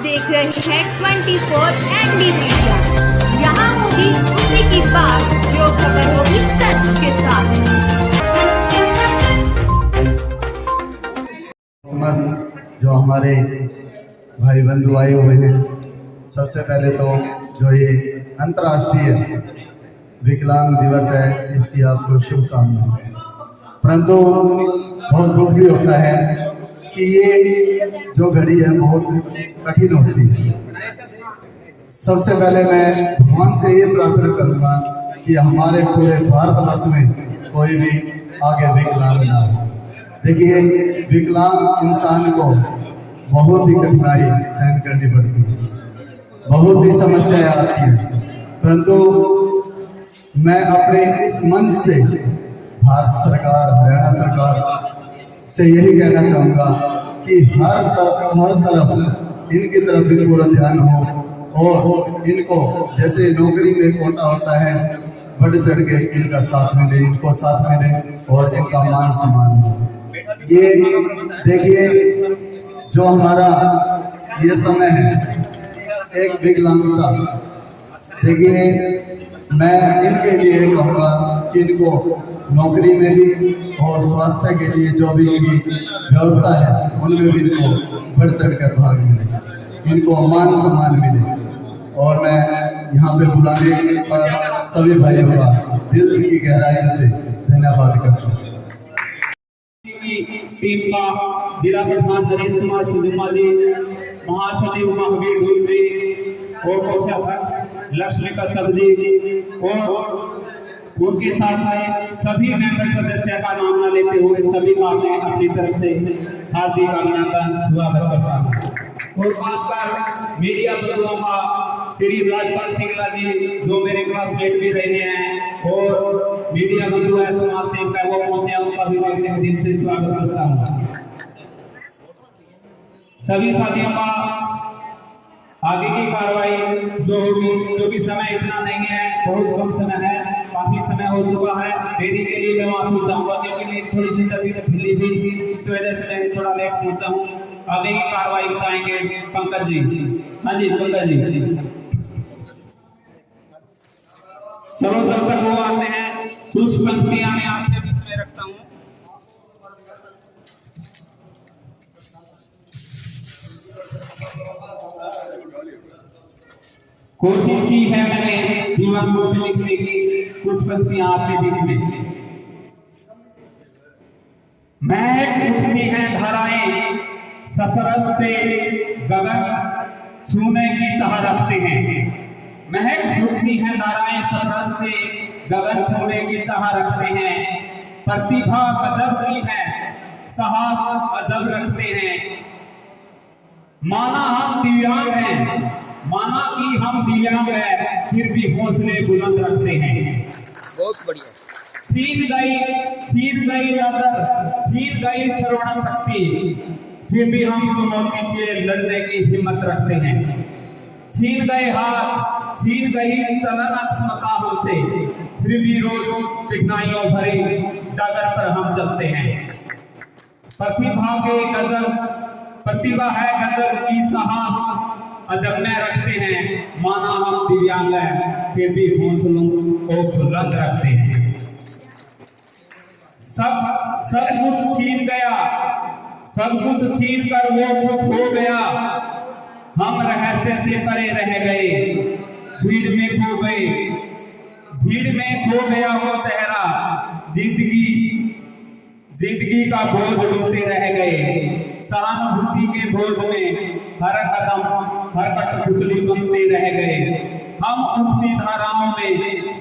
देख रहे हैं 24 ND मीडिया। यहाँ होगी उसी की बात जो खबर होगी सच के साथ। समस्त जो हमारे भाई बंधु आए हुए हैं, सबसे पहले तो जो ये अंतर्राष्ट्रीय विकलांग दिवस है, इसकी आपको शुभकामनाएं। परंतु बहुत दुख भी होता है कि ये जो घड़ी है बहुत कठिन होती है। सबसे पहले मैं भगवान से ये प्रार्थना करूंगा कि हमारे पूरे भारतवर्ष में कोई भी आगे विकलांग ना हो। देखिए, विकलांग इंसान को बहुत ही कठिनाई सहन करनी पड़ती है, बहुत ही समस्याएं आती हैं, परंतु मैं अपने इस मंच से भारत सरकार, हरियाणा सरकार से यही कहना चाहूँगा कि हर तरफ इनकी तरफ भी पूरा ध्यान हो और इनको जैसे नौकरी में कोटा होता है, बढ़ चढ़ के इनका साथ मिले, इनको साथ मिले और इनका मान सम्मान हो। ये देखिए, जो हमारा ये समय है एक विकलांगता, देखिए मैं इनके लिए कहूँगा कि इनको नौकरी में भी और स्वास्थ्य के लिए जो भी इनकी व्यवस्था है उनमें भी इनको बढ़ चढ़ कर भाग मिले, इनको मान सम्मान मिले। और मैं यहाँ पे बुलाने पर सभी भाइयों का दिल की गहराई से धन्यवाद करता हूँ। टीम का जिला प्रधान नरेश कुमार सिद्धमा जी, महासचिव महावीर ढूंढी और कोषाध्यक्ष लक्ष्मी कश्यप जी और उनके साथ में सभी मेंबर सदस्य का नाम न लेते हुए सभी का मैं अपनी तरफ से हार्दिक अभिनंदन स्वागत करता हूँ। और खासकर मीडिया बंधुओं का श्री राजपाल सिंगला जी जो मेरे क्लासमेट भी रहे हैं और मीडिया बंधु है, समाज सेवक है, वो पहुंचे, उनका भी मैं दिल से स्वागत करता हूँ। सभी साथियों का आगे की कार्रवाई जो होगी, क्योंकि समय इतना नहीं है, बहुत कम समय है, काफी समय हो चुका है। देरी के लिए मैं माफी चाहूंगा क्योंकि थोड़ी सी तबीयत ढीली थी, इस वजह से मैं थोड़ा लेट पहुंचा हूँ। आगे की कार्रवाई बताएंगे पंकज जी। हाँ जी पंकज जी, चलो तब तक वो आते हैं, कुछ पंक्तियां मैं आपके बीच में रखता हूँ। कोशिश की है मैंने दीवार में लिखने की, कुछ पंक्तियां आपके बीच में। महक उठती हैं धाराएं सफरत से गगन छूने की चाह रखते हैं। महक उठती हैं धाराएं सफरत से गगन छूने की चाह रखते हैं। प्रतिभा गजब की है, साहस अजब रखते हैं। माना हम दिव्यांग हैं, माना कि हम दिव्यांग हैं, फिर भी हौसले बुलंद रखते हैं। बहुत बढ़िया। छीन गई नजर, छीन गई सर्वण शक्ति, फिर भी हम चुनौती से लड़ने की हिम्मत रखते हैं। छीन गए हाथ, छीन गई चलन क्षमता हमसे, फिर भी रोज कठिनाइयों भरे डगर पर हम चलते हैं। प्रतिभा के गजब, प्रतिभा है गजब की, साहस अदम्य रखते हैं। माना हम दिव्यांग हैं, फिर भी हौसलों को बुलंद रखते हैं। सब कुछ छीन गया, सब कुछ छीन कर वो कुछ हो गया। हम रहस्य से परे रह गए, भीड़ में खो गए, भीड़ में खो गया वो चेहरा। जिंदगी का बोझ ढूंढते रह गए, सहानुभूति के बोझ में हर कदम हर कठपुतली बनते रह गए। हम उठती धाराओं में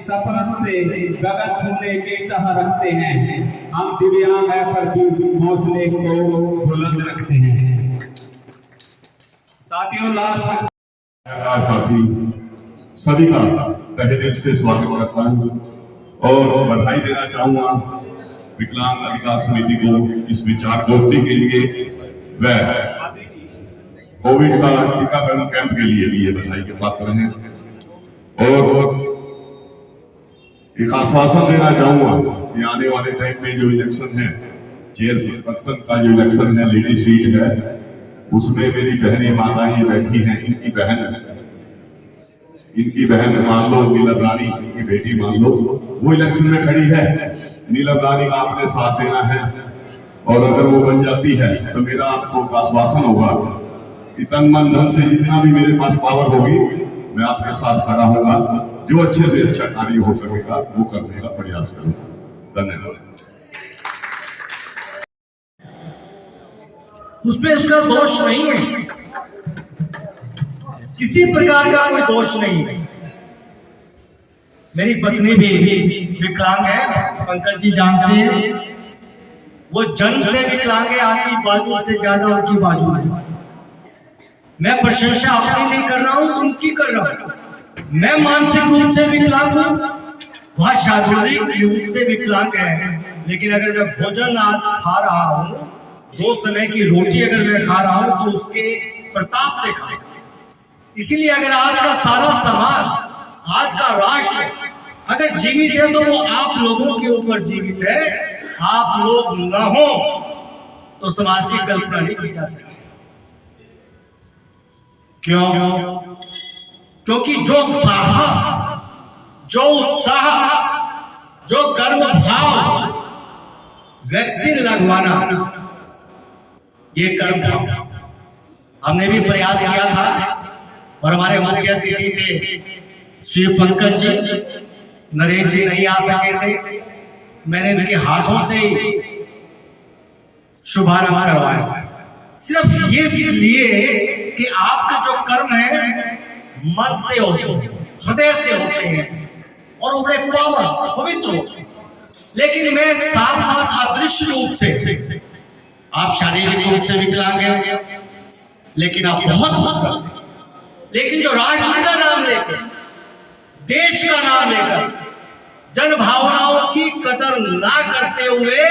सफरत से गगन छूने की चाह रखते हैं। हम दिव्यांग है पर भी हौसले को बुलंद रखते हैं। साथियों, साथी सभी का तहे दिल से स्वागत करता हूँ और बधाई देना चाहूँगा विकलांग अधिकार समिति को इस विचार गोष्ठी के लिए व कोविड का टीकाकरण कैंप के लिए भी ये बधाई के पात्र हैं। और एक आश्वासन देना चाहूंगा कि आने वाले टाइम में जो इलेक्शन है, चेयरपर्सन का जो इलेक्शन है, लेडी सीट है, उसमें मेरी बहनें माताएं बैठी हैं, इनकी बहन मान लो नीलम रानी, इनकी बेटी मान लो, वो इलेक्शन में खड़ी है। नीलम रानी का आपने साथ देना है, और अगर वो बन जाती है तो मेरा आपको आश्वासन होगा कि तन मन धन से जितना भी मेरे पास पावर होगी मैं आपके साथ खड़ा होगा। जो अच्छे से अच्छा कार्य हो सकेगा वो करने का प्रयास करूंगा। धन्यवाद। उसमें उसका दोष नहीं है, किसी प्रकार का कोई दोष नहीं है। मेरी पत्नी भी विकलांग है, पंकज जी जानते हैं, वो जन्म से विकलांग है, आपकी बाजू से ज्यादा उनकी बाजू है। मैं प्रशंसा अपनी नहीं कर रहा हूं, उनकी कर रहा हूं। मैं मानसिक रूप से विकलांग हूं, वह शारीरिक रूप से विकलांग है, लेकिन अगर मैं भोजन आज खा रहा हूं, 2 समय की रोटी अगर मैं खा रहा हूं तो उसके प्रताप से खाएगा। इसीलिए अगर आज का सारा समाज, आज का राष्ट्र अगर जीवित है तो वो आप लोगों के ऊपर जीवित है। आप लोग न हो तो समाज की कल्पना नहीं की जा सकती। क्यों? क्योंकि जो साहस, जो उत्साह, जो कर्म भाव, वैक्सीन लगवाना, ये कर्म था। हमने भी प्रयास किया था और हमारे मुख्य अतिथि थे श्री पंकज जी, नरेश जी नहीं आ सके थे। मैंने इनके हाथों से ही शुभारंभ करवाया, सिर्फ ये इसलिए कि आपके जो कर्म है मन से होते हैं, हृदय से होते हैं और बड़े पावन पवित्र होते हैं। लेकिन मैं साथ साथ अदृश्य रूप से, आप शारीरिक रूप से विकलांग हैं लेकिन आप बहुत कुछ करते हैं। लेकिन जो राष्ट्र का नाम लेकर, देश का नाम लेकर, जन भावनाओं की कदर ना करते हुए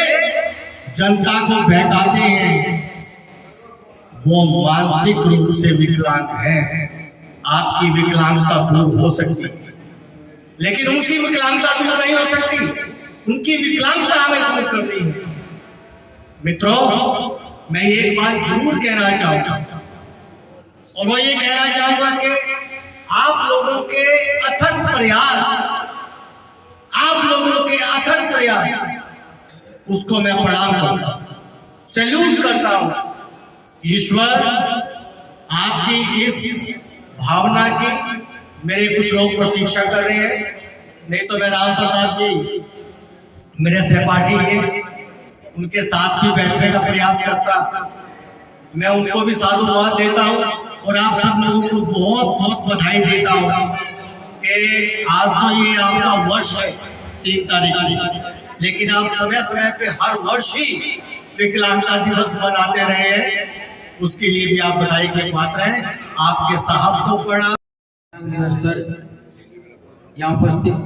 जनता को बहकाते हैं, वो मानसिक रूप से विकलांग है। आपकी विकलांगता दूर हो सकती है, लेकिन उनकी विकलांगता दूर नहीं हो सकती। उनकी विकलांगता हमें दूर करनी है। मित्रों, मैं एक बात जरूर कहना चाहूंगा, और वो ये कहना चाहूंगा कि आप लोगों के अथक प्रयास, आप लोगों के अथक प्रयास, उसको मैं प्रणाम करता हूं, सैल्यूट करता हूं। ईश्वर आपकी इस भावना की मेरे कुछ लोग प्रतीक्षा कर रहे हैं, नहीं तो मैं राम प्रताप जी मेरे सहपाठी हैं, उनके साथ भी बैठने का प्रयास करता, मैं उनको भी साधुवाद देता हूं और आप सब लोगों को बहुत बहुत बधाई देता हूं कि आज तो ये आपका वर्ष है 3 तारीख, लेकिन आप समय समय पे हर वर्ष ही विकलांगता दिवस मनाते रहे हैं, उसके लिए भी आप बधाई के पात्र हैं। आपके साहस को प्रणाम। दिवस पर यहाँ उपस्थित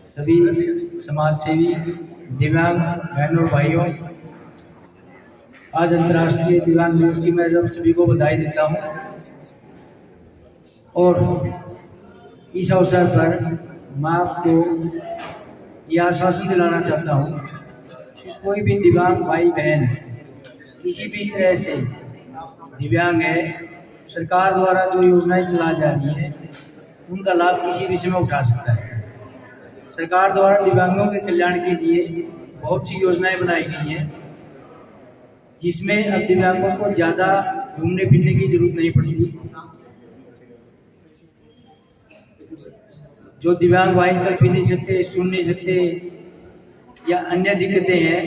सभी समाज सेवी, दिव्यांग बहनों और भाइयों, आज अंतर्राष्ट्रीय दिव्यांग दिवस की मैं जब सभी को बधाई देता हूँ। और इस अवसर पर मैं आपको यह आश्वासन दिलाना चाहता हूँ कि कोई भी दिव्यांग भाई बहन किसी भी तरह से दिव्यांग है, सरकार द्वारा जो योजनाएं चलाई जा रही हैं उनका लाभ किसी भी समय उठा सकता है। सरकार द्वारा दिव्यांगों के कल्याण के लिए बहुत सी योजनाएं बनाई गई हैं, जिसमें अब दिव्यांगों को ज़्यादा घूमने फिरने की जरूरत नहीं पड़ती। जो दिव्यांग भाई चल फिर नहीं सकते, सुन नहीं सकते या अन्य दिक्कतें हैं,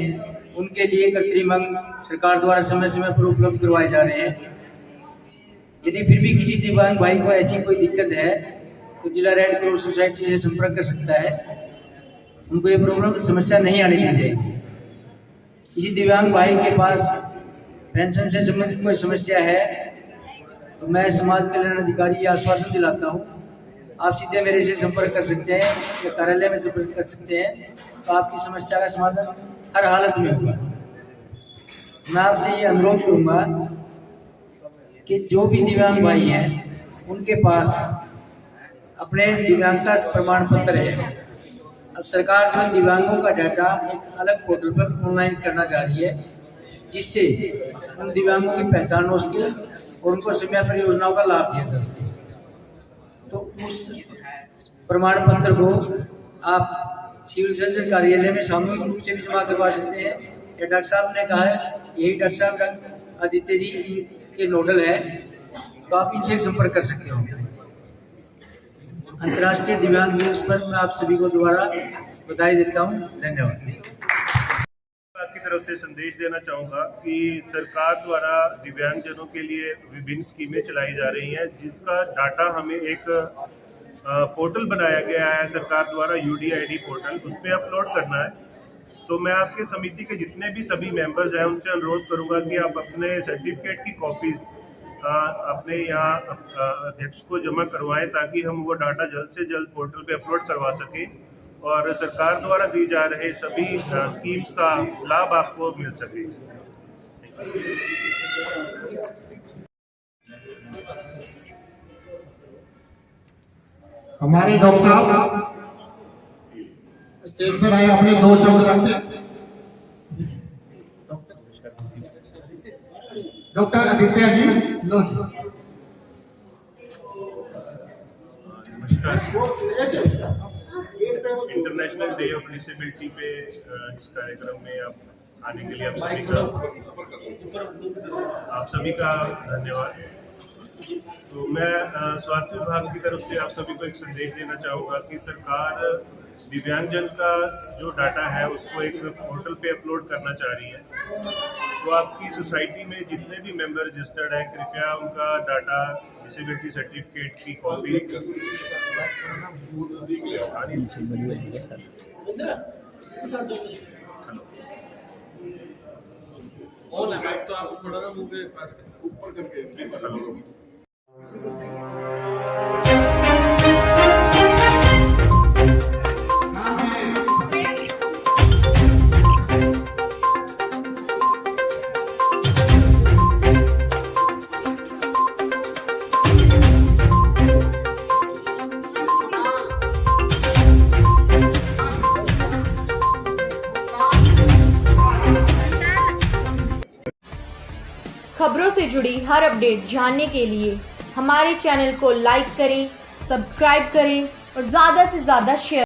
उनके लिए कृत्रिम अंग सरकार द्वारा समय समय पर उपलब्ध करवाए जा रहे हैं। यदि फिर भी किसी दिव्यांग भाई को ऐसी कोई दिक्कत है तो जिला रेड क्रॉस सोसाइटी से संपर्क कर सकता है, उनको ये प्रॉब्लम समस्या नहीं आने दी जाएगी। किसी दिव्यांग भाई के पास पेंशन से संबंधित कोई समस्या है तो मैं समाज कल्याण अधिकारी आश्वासन दिलाता हूँ, आप सीधे मेरे से संपर्क कर सकते हैं या कार्यालय में संपर्क कर सकते हैं, तो आपकी समस्या का समाधान हर हालत में होगा। मैं आपसे ये अनुरोध करूँगा कि जो भी दिव्यांग भाई हैं उनके पास अपने दिव्यांगता प्रमाण पत्र है। अब सरकार जो दिव्यांगों का डाटा एक अलग पोर्टल पर ऑनलाइन करना चाह रही है, जिससे उन दिव्यांगों की पहचान हो सके और उनको समय पर योजनाओं का लाभ दिया जा सके। तो उस प्रमाण पत्र को आप सिविल सर्जन कार्यालय में सामूहिक रूप से भी जमा करवा सकते हैं। या डॉक्टर साहब ने कहा है, यही डॉक्टर साहब आदित्य जी के नोडल है, तो आप इनसे भी संपर्क कर सकते हो। अंतर्राष्ट्रीय दिव्यांग दिवस पर मैं आप सभी को दोबारा बधाई देता हूँ। धन्यवाद। की तरफ से संदेश देना चाहूँगा कि सरकार द्वारा दिव्यांगजनों के लिए विभिन्न स्कीमें चलाई जा रही हैं, जिसका डाटा हमें एक पोर्टल बनाया गया है सरकार द्वारा, UDID पोर्टल, उस पर अपलोड करना है। तो मैं आपके समिति के जितने भी सभी मेंबर्स हैं उनसे अनुरोध करूँगा कि आप अपने सर्टिफिकेट की कॉपीज अपने यहाँ अध्यक्ष को जमा करवाएं, ताकि हम वो डाटा जल्द से जल्द पोर्टल पे अपलोड करवा सकें और सरकार द्वारा दी जा रहे सभी स्कीम्स का लाभ आपको मिल सके। हमारे डॉक्टर साहब स्टेज पर आए, अपने 2 शब्द रखें। डॉक्टर आदित्य जी, लो। नमस्कार। इंटरनेशनल डे ऑफ डिसेबिलिटी पे इस कार्यक्रम में आप आने के लिए आप सभी का धन्यवाद। तो मैं स्वास्थ्य विभाग की तरफ से आप सभी को एक संदेश देना चाहूँगा कि सरकार दिव्यांगजन का जो डाटा है उसको एक पोर्टल पे अपलोड करना चाह रही है। तो आपकी सोसाइटी में जितने भी मेंबर रजिस्टर्ड हैं, कृपया उनका डाटा, डिसेबिलिटी सर्टिफिकेट की कॉपी तो आप थोड़ा ना मुंह के पास ऊपर करके खबरों से जुड़ी हर अपडेट जानने के लिए हमारे चैनल को लाइक करें, सब्सक्राइब करें और ज़्यादा से ज़्यादा शेयर